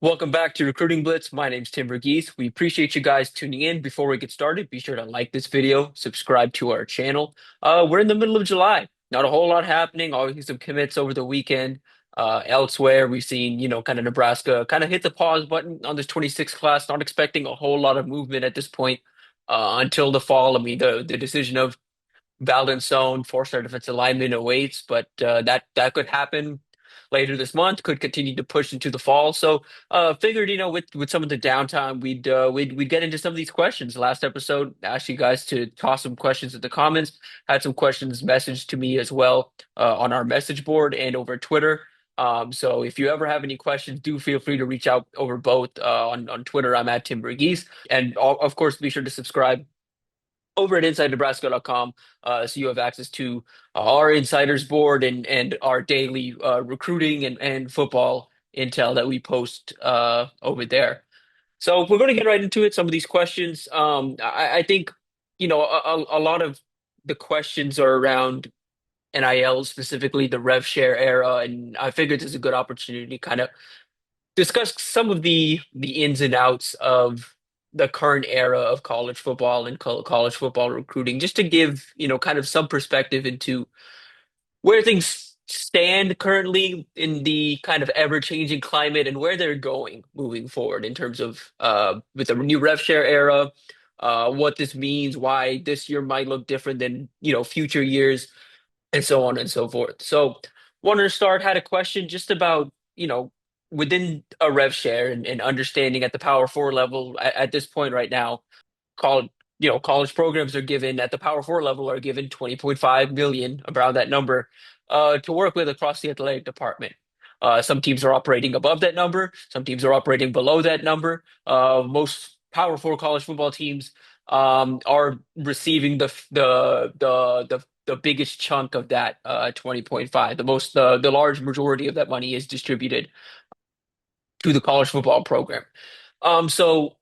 Welcome back to Recruiting Blitz. My name's Tim Verghese. We appreciate you guys tuning in. Before we get started, be sure to like this video, subscribe to our channel. We're in the middle of July. Not a whole lot happening. Obviously, some commits over the weekend. Elsewhere, we've seen, kind of Nebraska kind of hit the pause button on this 26 class. Not expecting a whole lot of movement at this point until the fall. I mean, the decision of Valdez-Zone, four-star defensive lineman awaits, but that could happen later this month. Could continue to push into the fall. So, figured with some of the downtime, we'd get into some of these questions. Last episode, asked you guys to toss some questions in the comments. Had some questions messaged to me as well on our message board and over Twitter. So if you ever have any questions, do feel free to reach out over both on Twitter. I'm at Tim Verghese, and of course, be sure to subscribe over at InsideNebraska.com, so you have access to our insiders board and our daily recruiting and football intel that we post over there. So we're going to get right into it. Some of these questions, I think, a lot of the questions are around NIL, specifically the rev share era, and I figured this is a good opportunity to kind of discuss some of the ins and outs of the current era of college football and college football recruiting, just to give, kind of some perspective into where things stand currently in the kind of ever-changing climate and where they're going moving forward in terms of with the new rev share era, what this means, why this year might look different than, future years, and so on and so forth. So, wanted to start, had a question just about, within a rev share and understanding at the Power Four level at this point right now, college, college programs are given at the Power Four level are given 20.5 million, around that number, to work with across the athletic department. Some teams are operating above that number. Some teams are operating below that number. Most Power Four college football teams are receiving the biggest chunk of that 20.5. The large majority of that money is distributed to the college football program. So,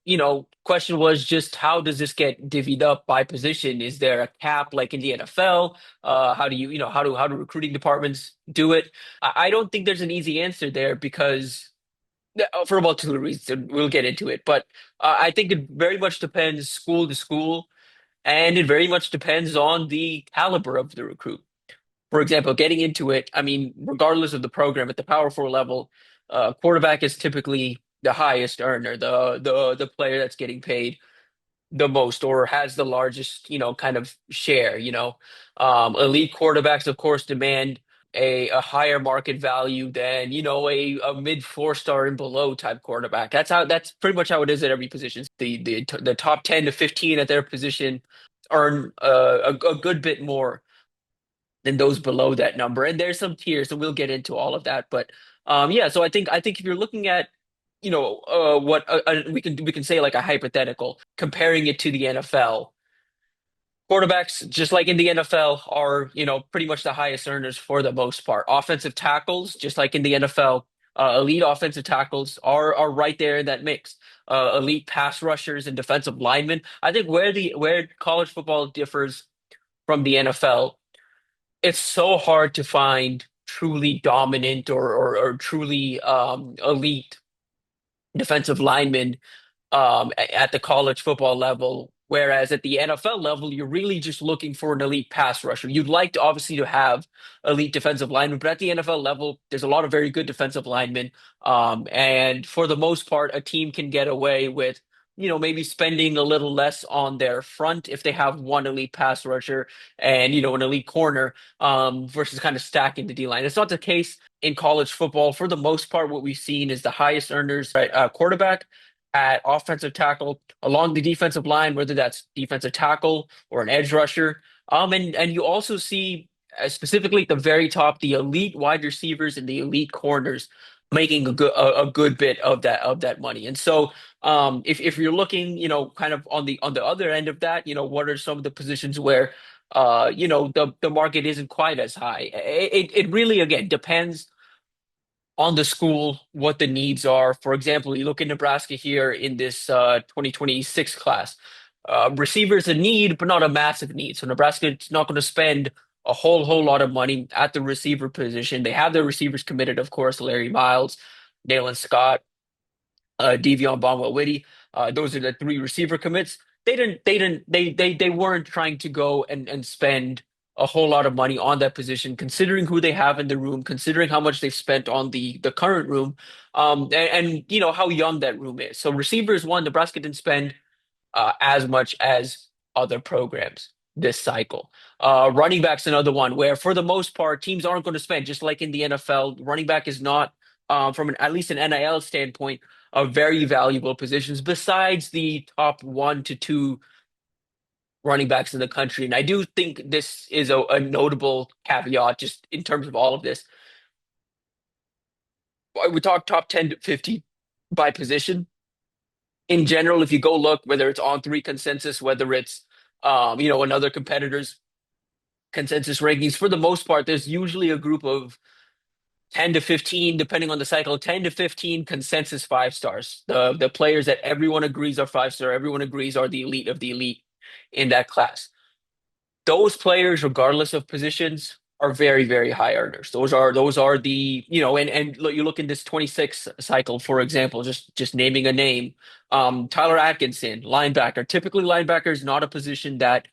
question was just how does this get divvied up by position? Is there a cap like in the NFL? How do how do recruiting departments do it? I don't think there's an easy answer there because for a multitude of reasons, we'll get into it. But I think it very much depends school to school, and it very much depends on the caliber of the recruit. For example, getting into it, I mean, regardless of the program at the Power Four level, quarterback is typically the highest earner, the player that's getting paid the most or has the largest, kind of share. Elite quarterbacks, of course, demand a higher market value than, a mid four-star and below type quarterback. That's pretty much how it is at every position. The top 10 to 15 at their position earn a good bit more than those below that number. And there's some tiers, and we'll get into all of that. But yeah, so I think if you're looking at, what we can say like a hypothetical, comparing it to the NFL, quarterbacks, just like in the NFL, are, pretty much the highest earners for the most part. Offensive tackles, just like in the NFL, elite offensive tackles are right there in that mix. Elite pass rushers and defensive linemen. I think where college football differs from the NFL, it's so hard to find truly dominant or truly elite defensive linemen at the college football level. Whereas at the NFL level, you're really just looking for an elite pass rusher. You'd like to obviously to have elite defensive linemen, but at the NFL level, there's a lot of very good defensive linemen. And for the most part, a team can get away with, maybe spending a little less on their front if they have one elite pass rusher and, an elite corner, versus kind of stacking the D line. It's not the case in college football. For the most part, what we've seen is the highest earners at quarterback, at offensive tackle, along the defensive line, whether that's defensive tackle or an edge rusher. And you also see, specifically at the very top, the elite wide receivers and the elite corners making a good bit of that money. And so, if you're looking, kind of on the other end of that, what are some of the positions where the market isn't quite as high? It really, again, depends on the school, what the needs are. For example, you look at Nebraska here in this 2026 class. Receivers a need, but not a massive need. So Nebraska is not going to spend a whole lot of money at the receiver position. They have their receivers committed, of course, Larry Miles, Dalen Scott. Devion, Bonwell, Witty. Those are the three receiver commits. They weren't trying to go and spend a whole lot of money on that position, considering who they have in the room, considering how much they've spent on the current room, and you know how young that room is. So receivers, one, Nebraska didn't spend as much as other programs this cycle. Running back's another one where, for the most part, teams aren't going to spend, just like in the NFL. Running back is not, from at least an NIL standpoint, a very valuable positions besides the top one to two running backs in the country. And I do think this is a notable caveat just in terms of all of this. We talk top 10 to 50 by position in general. If you go look, whether it's on three consensus, whether it's another competitor's consensus rankings, for the most part, there's usually a group of 10 to 15, depending on the cycle, 10 to 15 consensus five stars. The players that everyone agrees are five star, everyone agrees are the elite of the elite in that class. Those players, regardless of positions, are very, very high earners. Those are the, and look, you look in this 26 cycle, for example, just naming a name. Tyler Atkinson, linebacker. Typically, linebacker is not a position that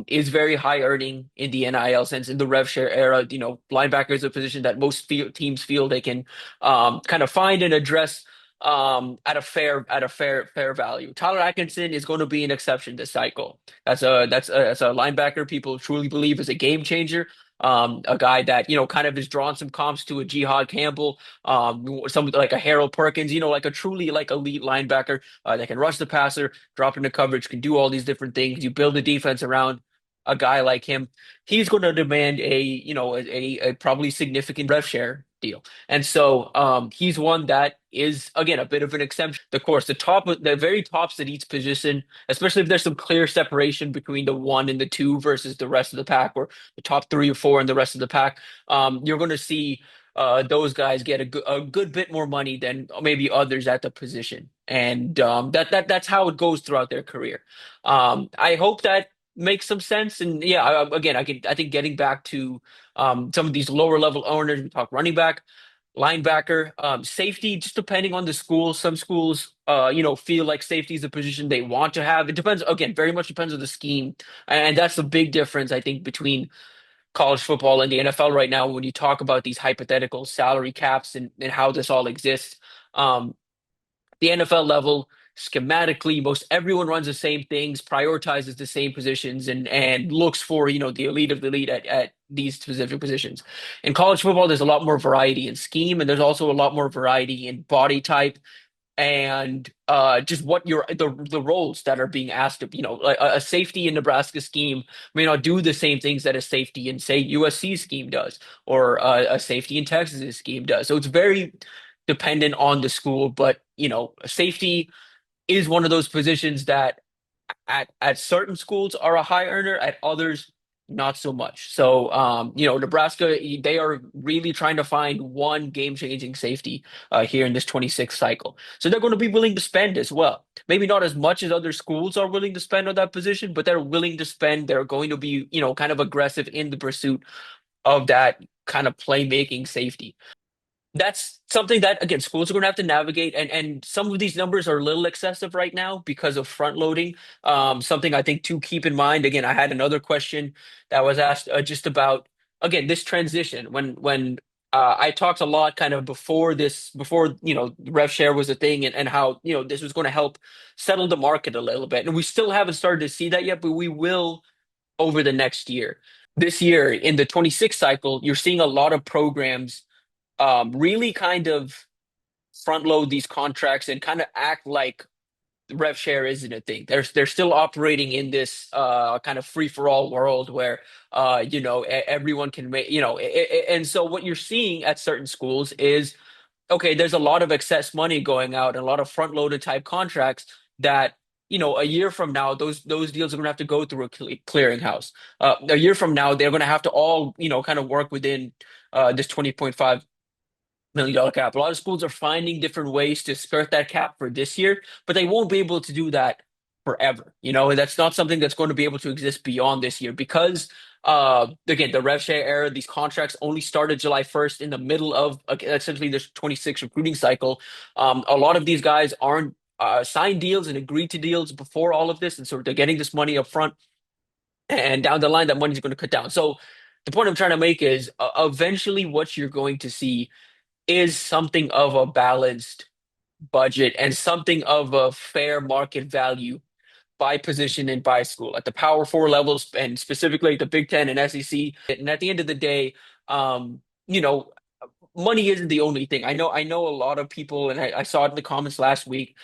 is very high earning in the NIL sense. In the rev share era, linebacker is a position that most teams feel they can kind of find and address at a fair value. Tyler Atkinson is going to be an exception this cycle. That's a linebacker people truly believe is a game changer. A guy that kind of has drawn some comps to a Jihad Campbell, somebody like a Harold Perkins, like a truly like elite linebacker that can rush the passer, drop into coverage, can do all these different things. You build a defense around a guy like him. He's going to demand a probably significant rev share deal. And so he's one that is, again, a bit of an exemption. Of course, the very tops at each position, especially if there's some clear separation between the one and the two versus the rest of the pack, or the top three or four and the rest of the pack, you're going to see those guys get a good bit more money than maybe others at the position. And that's how it goes throughout their career. I hope that makes some sense. And yeah, again, I think getting back to some of these lower level owners, we talk running back, linebacker, safety, just depending on the school. Some schools, feel like safety is a position they want to have. It depends, again, very much depends on the scheme. And that's the big difference, I think, between college football and the NFL right now when you talk about these hypothetical salary caps and how this all exists. Um, the NFL level, schematically, most everyone runs the same things, prioritizes the same positions, and looks for the elite of the elite at these specific positions. In college football, there's a lot more variety in scheme, and there's also a lot more variety in body type and just what the roles that are being asked of. Like a safety in Nebraska scheme may not do the same things that a safety in, say, USC scheme does, or a safety in Texas scheme does. So it's very dependent on the school, but safety is one of those positions that at certain schools are a high earner, at others not so much. So Nebraska, they are really trying to find one game-changing safety here in this 26th cycle. So they're going to be willing to spend as well. Maybe not as much as other schools are willing to spend on that position, but they're willing to spend. They're going to be, kind of aggressive in the pursuit of that kind of playmaking safety. That's something that, again, schools are going to have to navigate, and some of these numbers are a little excessive right now because of front loading. Something I think to keep in mind. Again, I had another question that was asked just about, again, this transition when I talked a lot kind of before rev share was a thing, and how this was going to help settle the market a little bit, and we still haven't started to see that yet, but we will over the next year. This year in the 26 cycle, you're seeing a lot of programs really kind of front load these contracts and kind of act like rev share isn't a thing. They're still operating in this kind of free for all world where everyone can make and so what you're seeing at certain schools is, okay, there's a lot of excess money going out and a lot of front loaded type contracts that a year from now those deals are going to have to go through a clearinghouse. A year from now they're going to have to all kind of work within this $20.5 million cap. A lot of schools are finding different ways to skirt that cap for this year, but they won't be able to do that forever. That's not something that's going to be able to exist beyond this year because Again, the rev share era, these contracts only started July 1st in the middle of essentially this 26 recruiting cycle. A lot of these guys aren't signed deals and agreed to deals before all of this, and so they're getting this money up front, and down the line, that money's going to cut down. So the point I'm trying to make is eventually what you're going to see is something of a balanced budget and something of a fair market value by position and by school at the Power Four levels and specifically the Big Ten and SEC. And at the end of the day, um, you know, money isn't the only thing. I know a lot of people, and I saw it in the comments last week,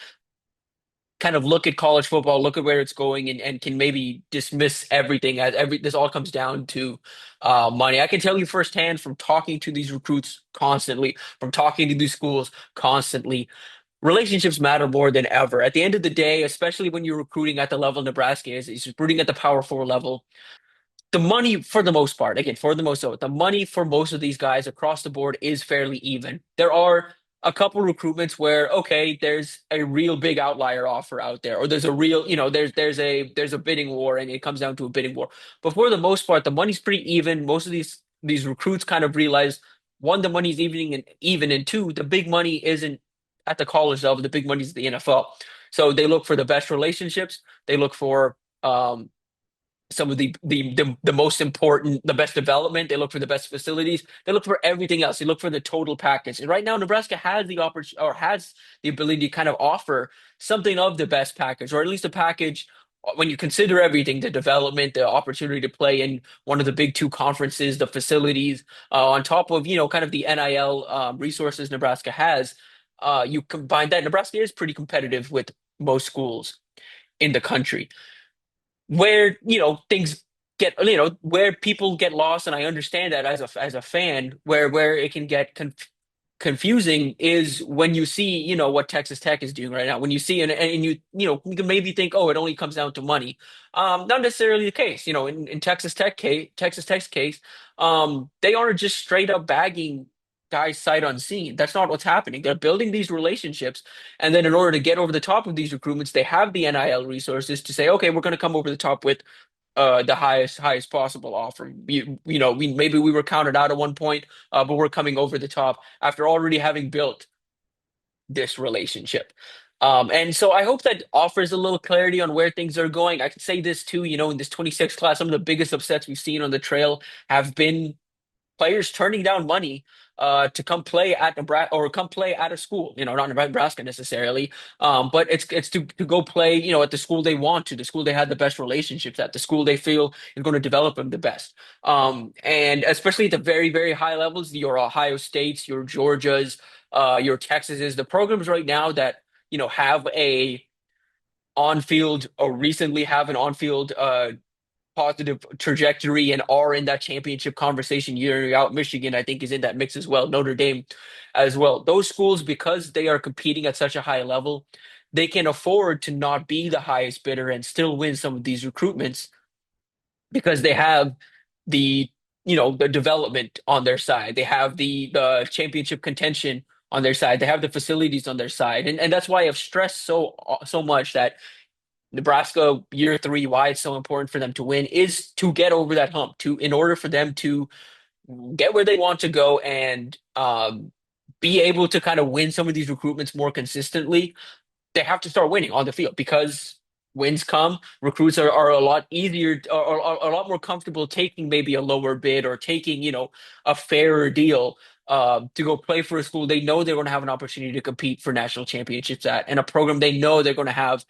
kind of look at college football, look at where it's going, and can maybe dismiss everything as this all comes down to money. I can tell you firsthand from talking to these recruits constantly, from talking to these schools constantly, relationships matter more than ever. At the end of the day, especially when you're recruiting at the level Nebraska is recruiting at the Power Four level, the money for the most part, again, for the most part, the money for most of these guys across the board is fairly even. There are a couple recruitments where, okay, there's a real big outlier offer out there, or there's a real, there's a bidding war and it comes down to a bidding war. But for the most part, the money's pretty even. Most of these recruits kind of realize one, the money's even, and two, the big money isn't at the college level, the big money's at the NFL. So they look for the best relationships, they look for some of the most important, the best development. They look for the best facilities. They look for everything else. They look for the total package. And right now, Nebraska has the opportunity or has the ability to kind of offer something of the best package, or at least a package when you consider everything, the development, the opportunity to play in one of the big two conferences, the facilities, on top of, kind of the NIL resources Nebraska has. You combine that, Nebraska is pretty competitive with most schools in the country where things get where people get lost, and I understand that as a fan, where it can get confusing is when you see what Texas Tech is doing right now. When you see and you can maybe think, oh, it only comes down to money. Not necessarily the case. In Texas Tech's case, they aren't just straight up bagging guys sight unseen. That's not what's happening. They're building these relationships, and then in order to get over the top of these recruitments, they have the NIL resources to say, okay, we're going to come over the top with the highest possible offer. Maybe we were counted out at one point, but we're coming over the top after already having built this relationship. And so I hope that offers a little clarity on where things are going. I can say this too, in this 26 class, some of the biggest upsets we've seen on the trail have been players turning down money to come play at Nebraska or come play at a school, not Nebraska necessarily, but it's to go play, at the school they want to, the school they had the best relationships at, the school they feel is going to develop them the best. And especially at the very, very high levels, your Ohio States, your Georgias, your Texases, the programs right now that have a on-field or recently have an on-field positive trajectory and are in that championship conversation year in, year out. Michigan, I think, is in that mix as well. Notre Dame as well. Those schools, because they are competing at such a high level, they can afford to not be the highest bidder and still win some of these recruitments because they have the the development on their side. They have the championship contention on their side. They have the facilities on their side. And that's why I've stressed so much that Nebraska year three, why it's so important for them to win is to get over that hump, to in order for them to get where they want to go and be able to kind of win some of these recruitments more consistently. They have to start winning on the field because wins come, recruits are a lot easier or a lot more comfortable taking maybe a lower bid or taking, a fairer deal to go play for a school they know they're going to have an opportunity to compete for national championships at, and a program they know they're going to have,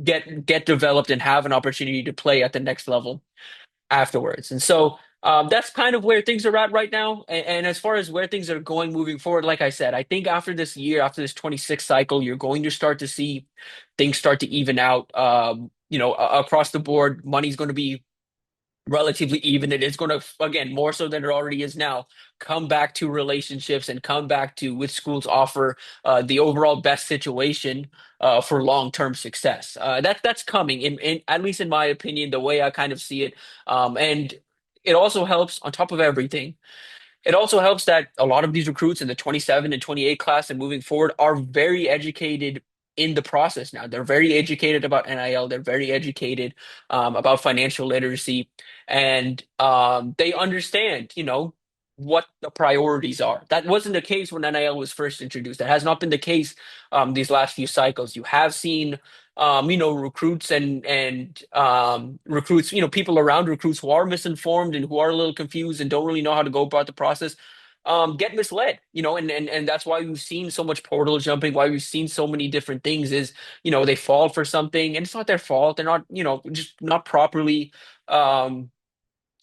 get developed and have an opportunity to play at the next level afterwards. And so that's kind of where things are at right now. And as far as where things are going moving forward, like I said, I think after this year, after this 26 cycle, you're going to start to see things start to even out. Across the board, money's going to be relatively even. It is going to, again, more so than it already is now, come back to relationships and come back to which schools offer the overall best situation for long-term success. That's coming in at least in my opinion, the way I kind of see it. And it also helps on top of everything. It also helps that a lot of these recruits in the 27 and 28 class and moving forward are very educated in the process now. They're very educated about NIL. They're very educated about financial literacy, and they understand, what the priorities are. That wasn't the case when NIL was first introduced. That has not been the case these last few cycles. You have seen, recruits and recruits, people around recruits who are misinformed and who are a little confused and don't really know how to go about the process get misled, and that's why we've seen so much portal jumping, why we've seen so many different things is, they fall for something and it's not their fault. They're not, just not properly, um,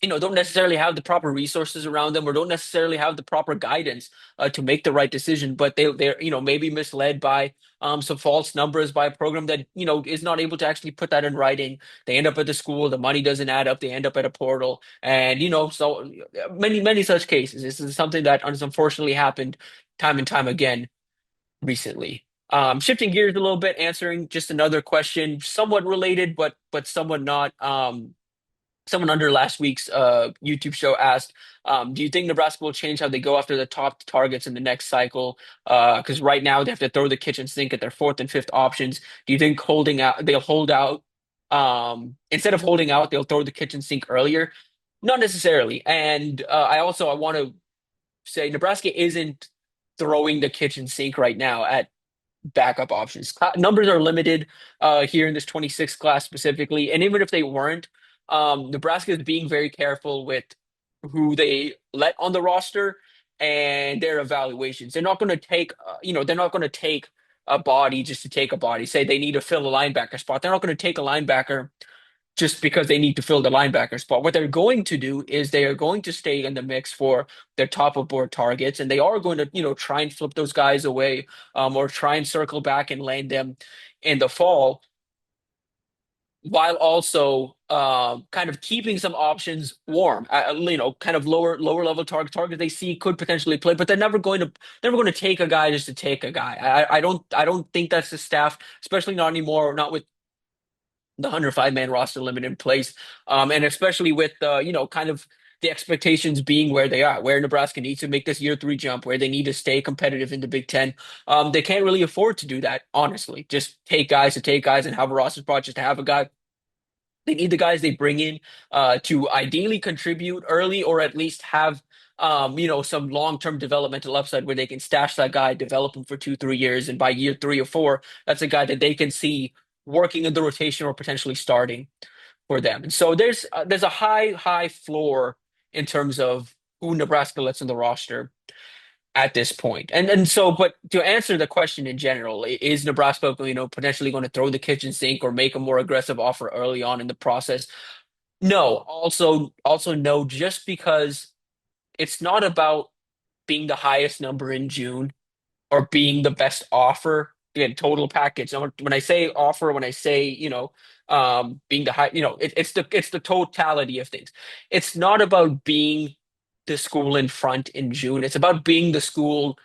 don't necessarily have the proper resources around them or don't necessarily have the proper guidance to make the right decision, but they're, maybe misled by some false numbers by a program that, is not able to actually put that in writing. They end up at the school, the money doesn't add up, they end up at a portal. And, so many, many such cases. This is something that has unfortunately happened time and time again recently. Shifting gears a little bit, answering just another question, somewhat related, but somewhat not. Someone under last week's YouTube show asked, do you think Nebraska will change how they go after the top targets in the next cycle? Because right now they have to throw the kitchen sink at their fourth and fifth options. Do you think holding out, they'll hold out? Instead of holding out, they'll throw the kitchen sink earlier? Not necessarily. And I want to say Nebraska isn't throwing the kitchen sink right now at backup options. Numbers are limited here in this 26 class specifically, and even if they weren't, Nebraska is being very careful with who they let on the roster and their evaluations. They're not going to take, they're not going to take a body just to take a body. Say they need to fill a linebacker spot. They're not going to take a linebacker just because they need to fill the linebacker spot. What they're going to do is they are going to stay in the mix for their top of board targets, and they are going to, try and flip those guys away, or try and circle back and land them in the fall, while also kind of keeping some options warm. Kind of lower level target they see could potentially play, but they're never going to take a guy just to take a guy. I don't think that's the staff, especially not anymore, not with the 105-man roster limit in place. And especially with kind of the expectations being where they are, where Nebraska needs to make this year three jump, where they need to stay competitive in the Big Ten. They can't really afford to do that, honestly. Just take guys to take guys and have a roster spot just to have a guy. They need the guys they bring in to ideally contribute early or at least have some long-term developmental upside where they can stash that guy, develop him for 2, 3 years, and by year 3 or 4, that's a guy that they can see working in the rotation or potentially starting for them. And so there's a high floor in terms of who Nebraska lets on the roster at this point. And so, but to answer the question in general, is Nebraska, potentially going to throw the kitchen sink or make a more aggressive offer early on in the process? No. Also no, just because it's not about being the highest number in June or being the best offer. Again, total package. When I say offer, when I say, being the high, it's the totality of things. It's not about being the school in front in June. It's about being the school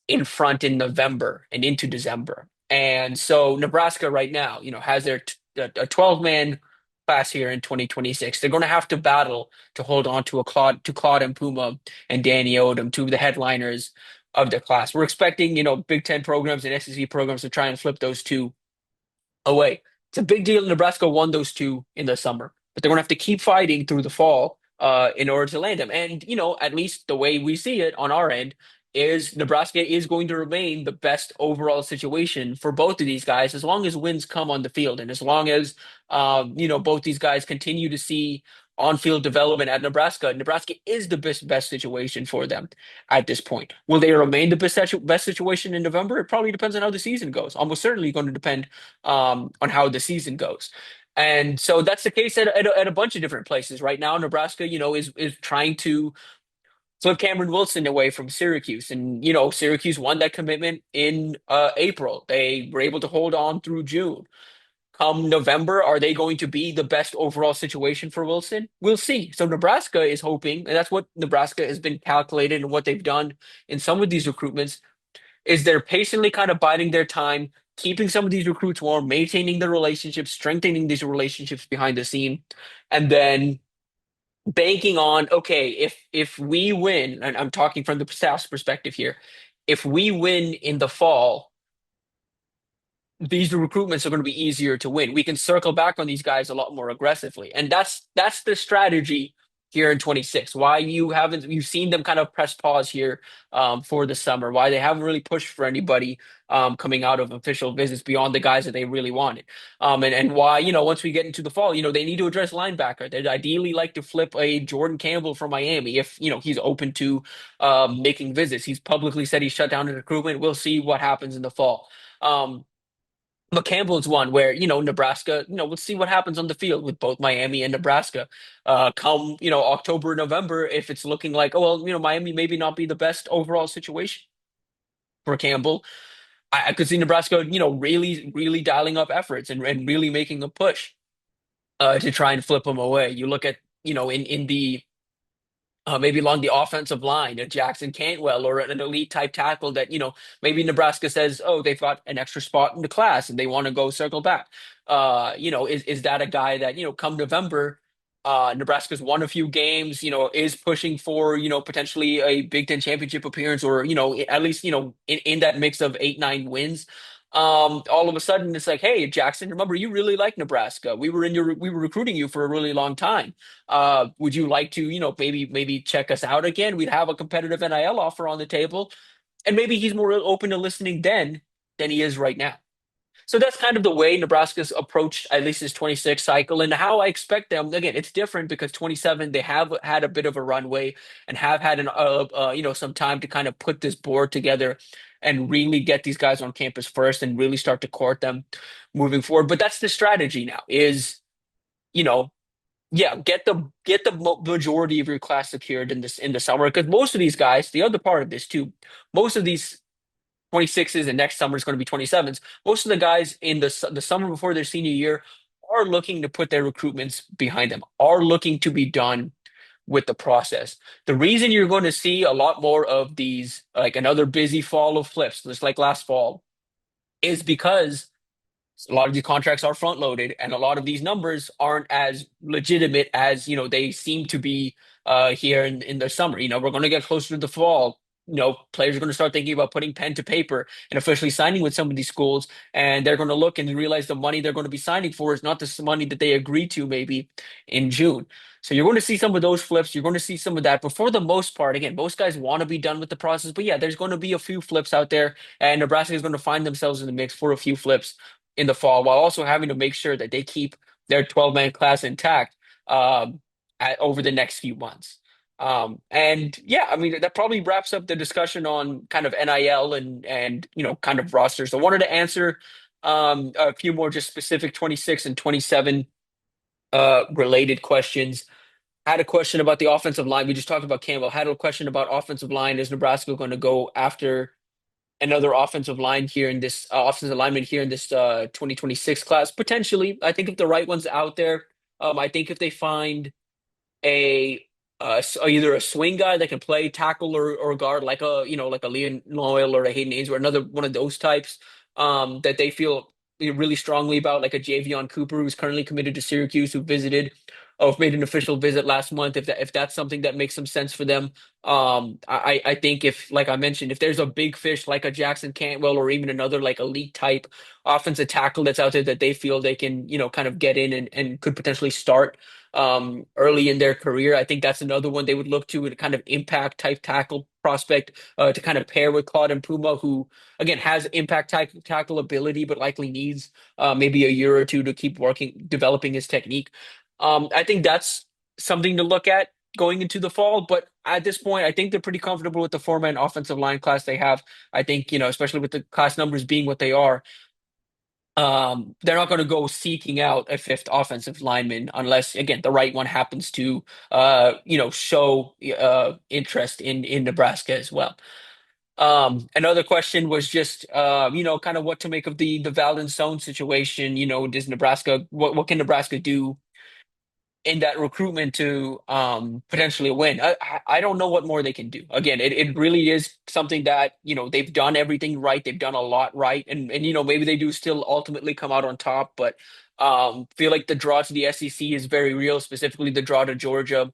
in front in November and into December. And so Nebraska right now, has a 12-man class here in 2026. They're going to have to battle to hold on to Claude and Puma and Danny Odom, two of the headliners of the class. We're expecting, Big Ten programs and SEC programs to try and flip those two away. It's a big deal. Nebraska won those two in the summer, but they're going to have to keep fighting through the fall in order to land them. And, at least the way we see it on our end is Nebraska is going to remain the best overall situation for both of these guys as long as wins come on the field and as long as, both these guys continue to see on-field development at Nebraska. Nebraska is the best situation for them at this point. Will they remain the best situation in November? It probably depends on how the season goes. Almost certainly going to depend on how the season goes. And so that's the case at a bunch of different places right now. Nebraska, is trying to flip Cameron Wilson away from Syracuse, and Syracuse won that commitment in April. They were able to hold on through June. Come November, are they going to be the best overall situation for Wilson? We'll see. So Nebraska is hoping, and that's what Nebraska has been calculated and what they've done in some of these recruitments, is they're patiently kind of biding their time, keeping some of these recruits warm, maintaining the relationships, strengthening these relationships behind the scene, and then banking on, okay, if we win, and I'm talking from the staff's perspective here, if we win in the fall, these recruitments are going to be easier to win. We can circle back on these guys a lot more aggressively, and that's the strategy here in 26. Why you've seen them kind of press pause here for the summer. Why they haven't really pushed for anybody coming out of official visits beyond the guys that they really wanted. And why once we get into the fall, they need to address linebacker. They'd ideally like to flip a Jordan Campbell from Miami if he's open to making visits. He's publicly said he shut down his recruitment. We'll see what happens in the fall. Um, but Campbell's one where, Nebraska, we'll see what happens on the field with both Miami and Nebraska. Come, October, November, if it's looking like, oh, well, Miami maybe not be the best overall situation for Campbell. I could see Nebraska, really, really dialing up efforts and really making a push to try and flip him away. You look at, in the maybe along the offensive line, a Jackson Cantwell or an elite type tackle that, maybe Nebraska says, oh, they've got an extra spot in the class and they want to go circle back. Is that a guy that, come November, Nebraska's won a few games, is pushing for, potentially a Big Ten championship appearance or, at least, in that mix of 8, 9 wins. All of a sudden it's like, hey, Jackson, remember you really like Nebraska. We were recruiting you for a really long time. Would you like to, maybe check us out again? We'd have a competitive NIL offer on the table, and maybe he's more open to listening then than he is right now. So that's kind of the way Nebraska's approached at least this 26 cycle and how I expect them. Again, it's different because 27 they have had a bit of a runway and have had some time to kind of put this board together and really get these guys on campus first and really start to court them moving forward. But that's the strategy now is you know yeah, get the majority of your class secured in the summer because most of these guys, the other part of this too, most of these 26s and next summer is going to be 27s. Most of the guys in the summer before their senior year are looking to put their recruitments behind them, are looking to be done with the process. The reason you're going to see a lot more of these, like another busy fall of flips, just like last fall, is because a lot of these contracts are front loaded and a lot of these numbers aren't as legitimate as they seem to be here in the summer. We're going to get closer to the fall. Players are going to start thinking about putting pen to paper and officially signing with some of these schools, and they're going to look and realize the money they're going to be signing for is not the money that they agreed to maybe in June. So you're going to see some of those flips. You're going to see some of that. But for the most part, again, most guys want to be done with the process. But yeah, there's going to be a few flips out there, and Nebraska is going to find themselves in the mix for a few flips in the fall, while also having to make sure that they keep their 12-man class intact over the next few months. And yeah, I mean that probably wraps up the discussion on kind of NIL and kind of rosters. So I wanted to answer a few more just specific 26 and 27 related questions. Had a question about the offensive line. We just talked about Campbell. Had a question about offensive line. Is Nebraska going to go after another offensive line here in this offensive lineman here in this 2026 class? Potentially, I think if the right one's out there, I think if they find a either a swing guy that can play tackle or guard like a Leon Noel or a Hayden Ainsworth, another one of those types that they feel really strongly about, like a Javion Cooper who's currently committed to Syracuse, who visited or made an official visit last month. If that's something that makes some sense for them, I think if, like I mentioned, if there's a big fish like a Jackson Cantwell or even another like elite type offensive tackle that's out there that they feel they can kind of get in and could potentially start early in their career. I think that's another one they would look to, a kind of impact type tackle prospect to kind of pair with Claude and Puma, who again has impact tackle ability, but likely needs maybe a year or two to keep working, developing his technique. I think that's something to look at going into the fall. But at this point, I think they're pretty comfortable with the four-man offensive line class they have. I think, especially with the class numbers being what they are, they're not going to go seeking out a fifth offensive lineman unless, again, the right one happens to, show interest in Nebraska as well. Another question was just, kind of what to make of the Valdon Stone situation. Does Nebraska, what can Nebraska do in that recruitment to potentially win? I don't know what more they can do. Again, it really is something that they've done everything right. They've done a lot right, and maybe they do still ultimately come out on top. But feel like the draw to the SEC is very real, specifically the draw to Georgia.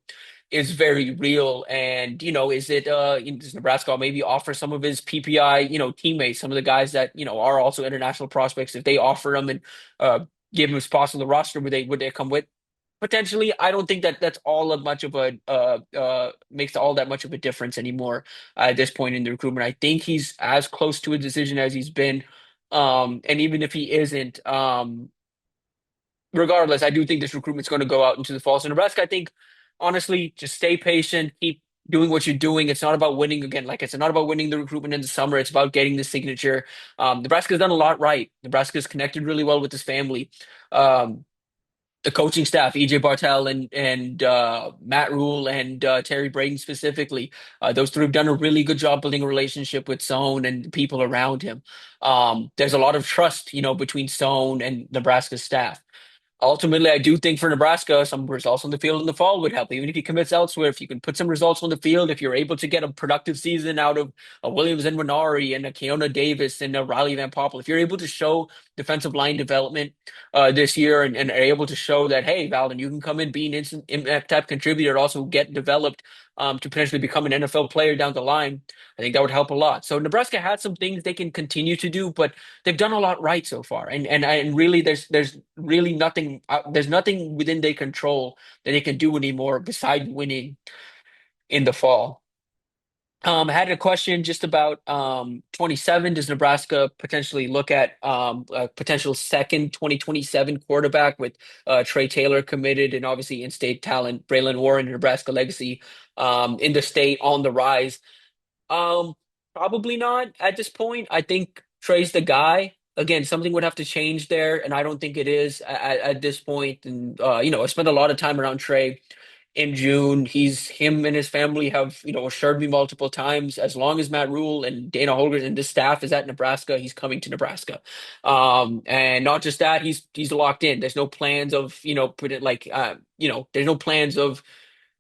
is very real. And, is it does Nebraska maybe offer some of his PPI, teammates, some of the guys that, are also international prospects, if they offer them and give them spots on the roster, would they come with? Potentially, I don't think that that's all of much of a makes all that much of a difference anymore at this point in the recruitment. I think he's as close to a decision as he's been. And even if he isn't, regardless, I do think this recruitment's going to go out into the fall. So Nebraska, I think, honestly, just stay patient, keep doing what you're doing. It's not about winning again. Like it's not about winning the recruitment in the summer. It's about getting the signature. Nebraska's done a lot right. Nebraska's connected really well with his family. Um, the coaching staff, EJ Bartel and Matt Rule and Terry Braden specifically, those three have done a really good job building a relationship with Stone and the people around him. There's a lot of trust, between Stone and Nebraska's staff. Ultimately, I do think for Nebraska, some results on the field in the fall would help. Even if he commits elsewhere, if you can put some results on the field, if you're able to get a productive season out of a Williams and Winari and a Keona Davis and a Riley Van Poppel, if you're able to show defensive line development this year and are able to show that, hey, Valdon, you can come in, be an instant impact type contributor, also get developed to potentially become an NFL player down the line, I think that would help a lot. So Nebraska had some things they can continue to do, but they've done a lot right so far, and really, there's really nothing. There's nothing within their control that they can do anymore besides winning in the fall. I had a question just about 27. Does Nebraska potentially look at a potential second 2027 quarterback with Trey Taylor committed and obviously in-state talent, Braylon Warren, Nebraska legacy in the state on the rise? Um, Probably not at this point. I think Trey's the guy. Again, something would have to change there, and I don't think it is at this point. And I spent a lot of time around Trey in June. Him and his family have, assured me multiple times, as long as Matt Rule and Dana Holgers and this staff is at Nebraska, he's coming to Nebraska. And not just that, he's locked in. There's no plans of, put it like there's no plans of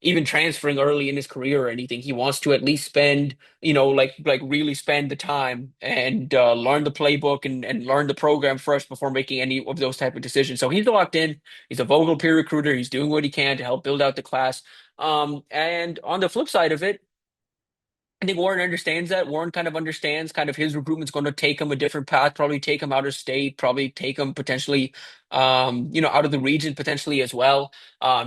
even transferring early in his career or anything. He wants to at least spend, like really spend the time and learn the playbook and learn the program first before making any of those type of decisions. So he's locked in. He's a vocal peer recruiter. He's doing what he can to help build out the class. And on the flip side of it, I think Warren understands that. Warren kind of understands kind of his recruitment's going to take him a different path, probably take him out of state, probably take him potentially, out of the region potentially as well.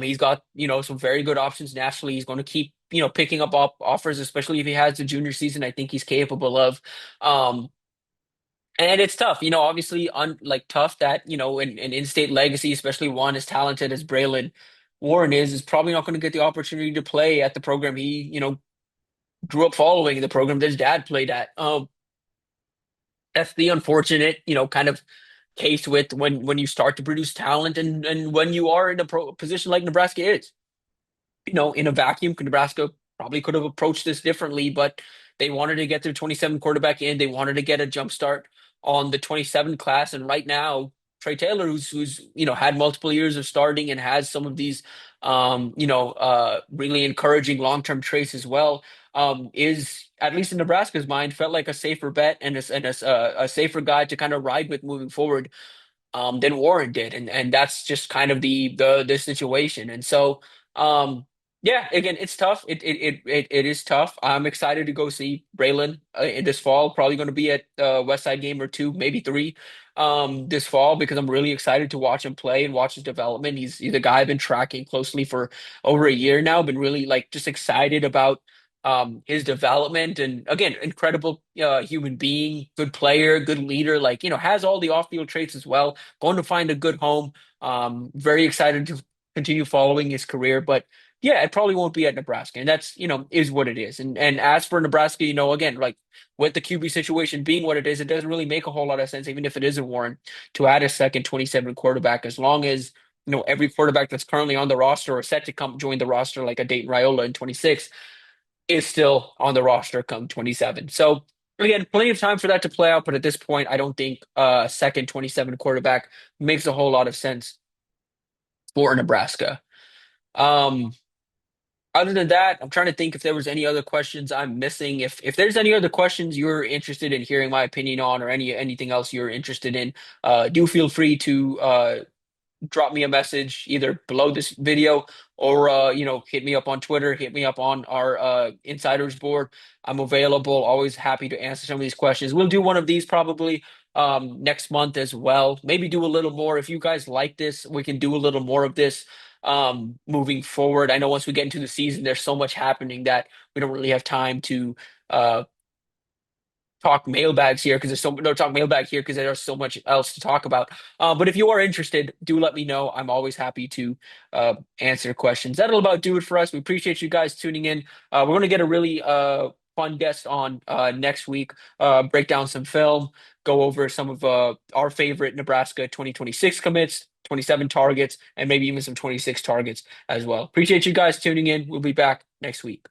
He's got, some very good options nationally. He's going to keep, picking up offers, especially if he has the junior season. I think he's capable of. Um, and it's tough, obviously, like tough that, an in-state legacy, especially one as talented as Braylon Warren is probably not going to get the opportunity to play at the program he, grew up following, the program that his dad played at. That's the unfortunate, kind of case with when you start to produce talent and when you are in a position like Nebraska is. In a vacuum, Nebraska probably could have approached this differently, but they wanted to get their 27 quarterback in. They wanted to get a jump start on the 27 class. And right now, Trey Taylor, who's had multiple years of starting and has some of these really encouraging long-term traits as well, is at least in Nebraska's mind felt like a safer bet and a safer guy to kind of ride with moving forward than Warren did, and that's just kind of the situation. And so, yeah, again, it's tough. It is tough. I'm excited to go see Braylon in this fall. Probably going to be at West Side game or two, maybe three, this fall because I'm really excited to watch him play and watch his development. He's a guy I've been tracking closely for over a year now. Been really like just excited about his development and again incredible human being, good player, good leader, like has all the off-field traits as well, going to find a good home. Very excited to continue following his career, but yeah, it probably won't be at Nebraska, and that's is what it is. And as for Nebraska, again, like with the QB situation being what it is, it doesn't really make a whole lot of sense, even if it isn't Warren, to add a second 27 quarterback, as long as every quarterback that's currently on the roster or set to come join the roster, like a Dayton Raiola in 26, is still on the roster come 27. So again, plenty of time for that to play out, but at this point, I don't think a second 27 quarterback makes a whole lot of sense for Nebraska. Um, Other than that, I'm trying to think if there was any other questions I'm missing. If there's any other questions you're interested in hearing my opinion on, or anything else you're interested in, do feel free to drop me a message either below this video or hit me up on Twitter, hit me up on our insiders board. I'm available, always happy to answer some of these questions. We'll do one of these probably next month as well. Maybe do a little more. If you guys like this, we can do a little more of this moving forward. I know once we get into the season, there's so much happening that we don't really have time to uh talk mailbags here because there's so no talk mailbag here because there's so much else to talk about. But if you are interested, do let me know. I'm always happy to answer questions. That'll about do it for us. We appreciate you guys tuning in. We're gonna get a really fun guest on next week. Break down some film, go over some of our favorite Nebraska 2026 commits, 27 targets, and maybe even some 26 targets as well. Appreciate you guys tuning in. We'll be back next week.